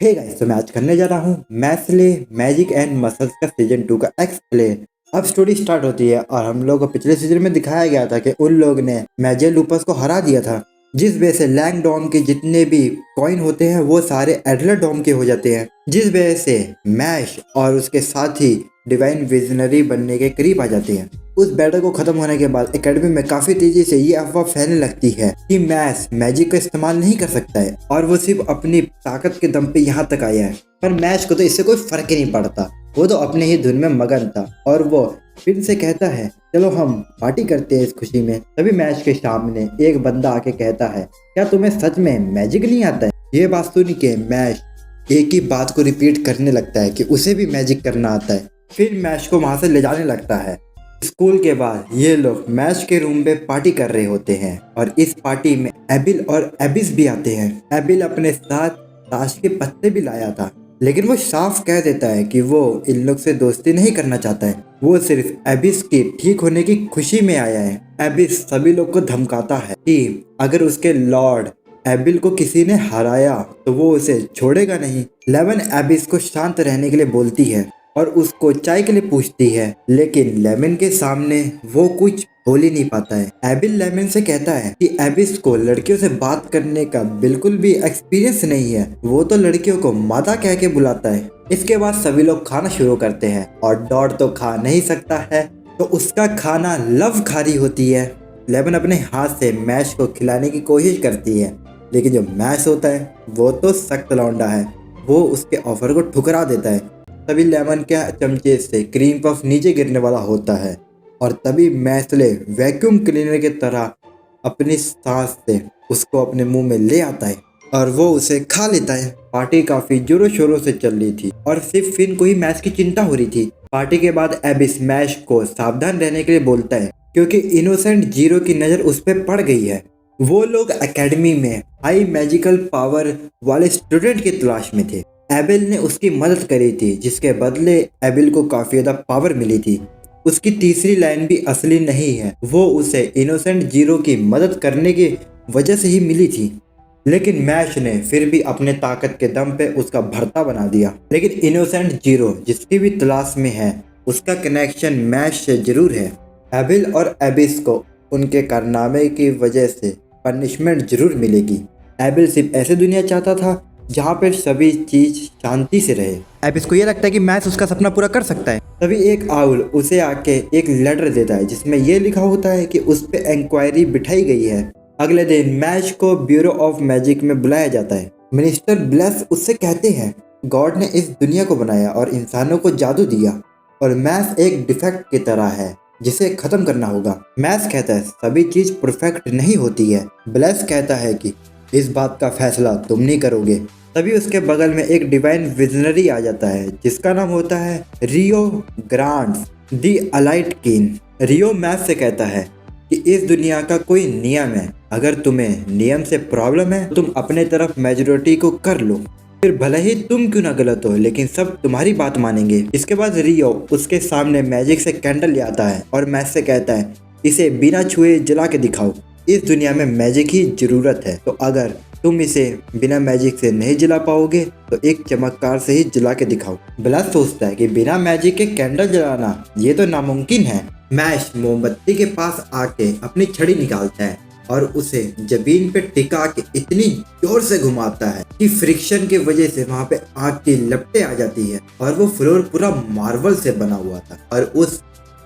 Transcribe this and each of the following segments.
Hey guys, तो मैं आज करने जा रहा हूँ मैथ्सले मैजिक एंड मसल्स का सीजन 2 का एक्सप्लेन। अब स्टोरी स्टार्ट होती है और हम लोग को पिछले सीजन में दिखाया गया था कि उन लोग ने मैजिक लूपस को हरा दिया था, जिस वजह से लैंगडोम के जितने भी कॉइन होते हैं वो सारे एडलर डोम के हो जाते हैं, जिस वजह से मैश और उसके साथी डिवाइन विजनरी बनने के करीब आ जाते हैं। उस बैटल को खत्म होने के बाद एकेडमी में काफी तेजी से ये अफवाह फैलने लगती है कि मैश मैजिक का इस्तेमाल नहीं कर सकता है और वो सिर्फ अपनी ताकत के दम पे यहाँ तक आया है। पर मैश को तो इससे कोई फर्क ही नहीं पड़ता, वो तो अपने ही धुन में मगन था और वो फिर से कहता है चलो हम पार्टी करते हैं इस खुशी में। तभी मैश के सामने एक बंदा आके कहता है क्या तुम्हें सच में मैजिक नहीं आता है? ये बात सुन के मैश एक ही बात को रिपीट करने लगता है कि उसे भी मैजिक करना आता है। फिर मैश को वहां से ले जाने लगता है। स्कूल के बाद ये लोग मैश के रूम में पार्टी कर रहे होते हैं और इस पार्टी में एबिल और एबिस भी आते हैं। एबिल अपने साथ ताश के पत्ते भी लाया था, लेकिन वो साफ कह देता है कि वो इन लोग से दोस्ती नहीं करना चाहता है, वो सिर्फ एबिस के ठीक होने की खुशी में आया है। एबिस सभी लोग को धमकाता है कि अगर उसके लॉर्ड एबिल को किसी ने हराया तो वो उसे छोड़ेगा नहीं। लेमन एबिस को शांत रहने के लिए बोलती है और उसको चाय के लिए पूछती है, लेकिन लेमन के सामने वो कुछ बोल ही नहीं पाता है। एबिल लेमन से कहता है कि एबिस को लड़कियों से बात करने का बिल्कुल भी एक्सपीरियंस नहीं है, वो तो लड़कियों को मादा कह के बुलाता है। इसके बाद सभी लोग खाना शुरू करते हैं और डॉट तो खा नहीं सकता है, तो उसका खाना लव खारी होती है। लेमन अपने हाथ से मैश को खिलाने की कोशिश करती है, लेकिन जो मैश होता है वो तो सख्त लौंडा है, वो उसके ऑफर को ठुकरा देता है। तभी लेमन के चमचे से क्रीम पफ नीचे गिरने वाला होता है और तभी मैथ्सले वैक्यूम क्लीनर की तरह अपनी सांस से उसको अपने मुंह में ले आता है और वो उसे खा लेता है। पार्टी काफी जोरों शोरों से चल रही थी और सिर्फ फिन को ही मैश की चिंता हो रही थी। पार्टी के बाद एबिस मैश को सावधान रहने के लिए बोलता है क्योंकि इनोसेंट जीरो की नजर उस पर पड़ गई है। वो लोग एकेडमी में हाई मैजिकल पावर वाले स्टूडेंट की तलाश में थे। एबिल ने उसकी मदद करी थी, जिसके बदले एबिल को काफी ज्यादा पावर मिली थी। उसकी तीसरी लाइन भी असली नहीं है, वो उसे इनोसेंट जीरो की मदद करने की वजह से ही मिली थी, लेकिन मैश ने फिर भी अपने ताकत के दम पे उसका भरता बना दिया। लेकिन इनोसेंट जीरो जिसकी भी तलाश में है, उसका कनेक्शन मैश से जरूर है। एबिल और एबिस को उनके कारनामे की वजह से पनिशमेंट जरूर मिलेगी। एबिल सिर्फ ऐसी दुनिया चाहता था जहाँ पर सभी चीज शांति से रहे। एबिस को ये लगता है कि मैश उसका सपना पूरा कर सकता है। तभी एक आउल उसे आके एक लेटर देता है जिसमें ये लिखा होता है कि उस पे इंक्वायरी बिठाई गई है। अगले दिन मैश को ब्यूरो ऑफ मैजिक में बुलाया जाता है। मिनिस्टर ब्लेस उससे कहते हैं गॉड ने इस दुनिया को बनाया और इंसानों को जादू दिया और मैश एक डिफेक्ट की तरह है जिसे खत्म करना होगा। मैश कहता है सभी चीज परफेक्ट नहीं होती है। ब्लेस कहता है कि इस बात का फैसला तुम नहीं करोगे। तभी उसके बगल में एक डिवाइन विजनरी आ जाता है जिसका नाम होता है रियो ग्रांड्स दी अलाइट किन। रियो मैथ से कहता है कि इस दुनिया का कोई नियम है, अगर तुम्हें नियम से प्रॉब्लम है तुम अपने तरफ मेजोरिटी को कर लो, फिर भले ही तुम क्यों ना गलत हो लेकिन सब तुम्हारी बात मानेंगे। इसके बाद रियो उसके सामने मैजिक से कैंडल ले आता है और मैथ से कहता है इसे बिना छुए जला के दिखाओ, इस दुनिया में मैजिक ही जरूरत है, तो अगर तुम इसे बिना मैजिक से नहीं जला पाओगे तो एक चमत्कार से ही जला के दिखाओ। ब्लस सोचता है कि बिना मैजिक के कैंडल जलाना ये तो नामुमकिन है। मैश मोमबत्ती के पास आके अपनी छड़ी निकालता है और उसे जमीन पे टिका के इतनी जोर से घुमाता है कि फ्रिक्शन की वजह से वहाँ पे आग की लपटें आ जाती है और वो फ्लोर पूरा मार्बल से बना हुआ था और उस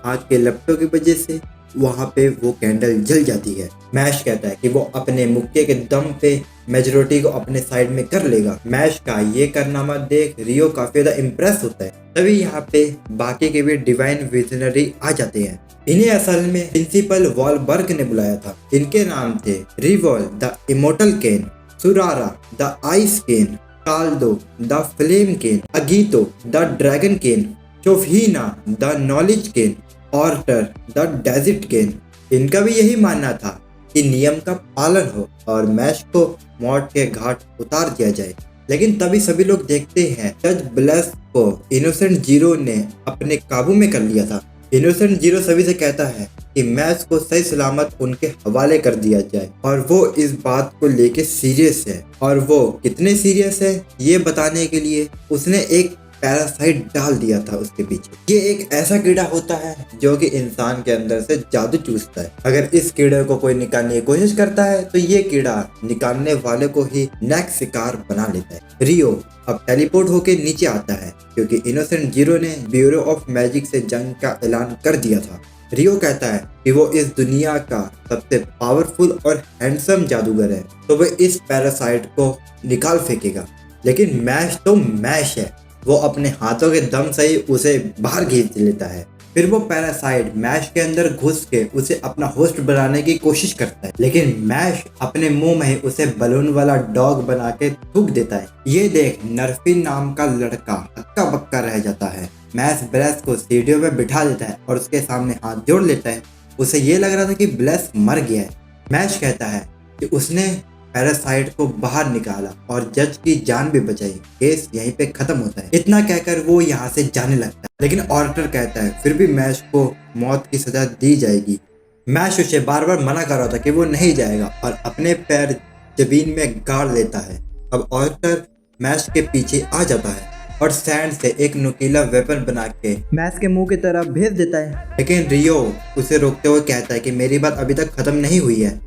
आग के लपटों की वजह से वहाँ पे वो कैंडल जल जाती है। मैश कहता है कि वो अपने मुक्के के दम पे मेजोरिटी को अपने साइड में कर लेगा। मैश का ये कारनामा देख रियो काफी ज्यादा इम्प्रेस होता है। तभी यहाँ पे बाकी के भी डिवाइन विजनरी आ जाते हैं। इन्हें असल में प्रिंसिपल वॉलबर्ग ने बुलाया था। इनके नाम थे Revol the immortal Ken, Surara the ice Ken, Kaldo the flame Ken, Agito the dragon Ken, चोफहीना the knowledge Ken, Orter the desert Ken. इनका भी यही मानना था कि नियम का पालन हो और मैश को मौत के घाट उतार दिया जाए। लेकिन तभी सभी लोग देखते हैं जज ब्लेस को इनोसेंट जीरो ने अपने काबू में कर लिया था। इनोसेंट जीरो सभी से कहता है कि मैच को सही सलामत उनके हवाले कर दिया जाए और वो इस बात को लेके सीरियस है। और वो कितने सीरियस है ये बताने के लिए उसने एक पैरासाइट डाल दिया था उसके पीछे। ये एक ऐसा कीड़ा होता है जो कि इंसान के अंदर से जादू चूसता है। अगर इस कीड़े को कोई निकालने की कोशिश करता है तो ये कीड़ा निकालने वाले को ही नेक्स्ट शिकार बना लेता है। रियो अब टेलीपोर्ट होके नीचे आता है क्योंकि इनोसेंट जीरो ने ब्यूरो ऑफ मैजिक से जंग का ऐलान कर दिया था। रियो कहता है कि वो इस दुनिया का सबसे पावरफुल और हैंडसम जादूगर है, तो वो इस पैरासाइट को निकाल फेंकेगा। लेकिन मैश तो मैश है, वो अपने हाथों के दम से ही उसे बाहर खींच लेता है। फिर वो पैरासाइट मैश के अंदर घुस के उसे अपना होस्ट बनाने की कोशिश करता है, लेकिन मैश अपने मुंह में ही उसे बलून वाला डॉग बना के थूक देता है। ये देख नरफिन नाम का लड़का हक्का बक्का रह जाता है। मैश ब्लेस को सीढ़ियों में बिठा देता है और उसके सामने हाथ जोड़ लेता है। उसे ये लग रहा था कि ब्लेस मर गया है। मैश कहता है कि उसने पैरासाइट को बाहर निकाला और जज की जान भी बचाई। केस यहीं पे खत्म होता है। इतना कहकर वो यहाँ से जाने लगता है, लेकिन ऑर्डर कहता है फिर भी मैश को मौत की सजा दी जाएगी। मैश उसे बार बार मना कर रहा था कि वो नहीं जाएगा और अपने पैर जमीन में गाड़ लेता है। अब ऑर्डर मैश के पीछे आ जाता है और सैंड से एक नुकीला वेपन बना के मैश के मुंह की तरफ भेज देता है। लेकिन रियो उसे रोकते हुए कहता है कि मेरी बात अभी तक खत्म नहीं हुई है।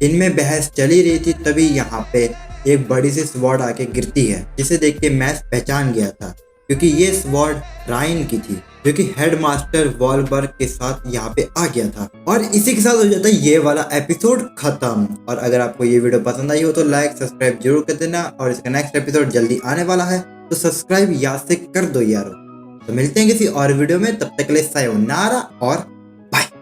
इनमें बहस चली रही थी तभी यहाँ पे एक बड़ी सी स्वॉर्ड आके गिरती है, जिसे देख के मैश पहचान गया था क्योंकि ये स्वॉर्ड राइन की थी जो कि हेडमास्टर वॉलबर्ग के साथ यहाँ पे आ गया था। और इसी के साथ हो जाता है ये वाला एपिसोड खत्म। और अगर आपको ये वीडियो पसंद आई हो तो लाइक सब्सक्राइब जरूर कर देना और इसका नेक्स्ट एपिसोड जल्दी आने वाला है, तो सब्सक्राइब याद से कर दो यारो। तो मिलते हैं किसी और वीडियो में, तब तक के लिए सायोनारा और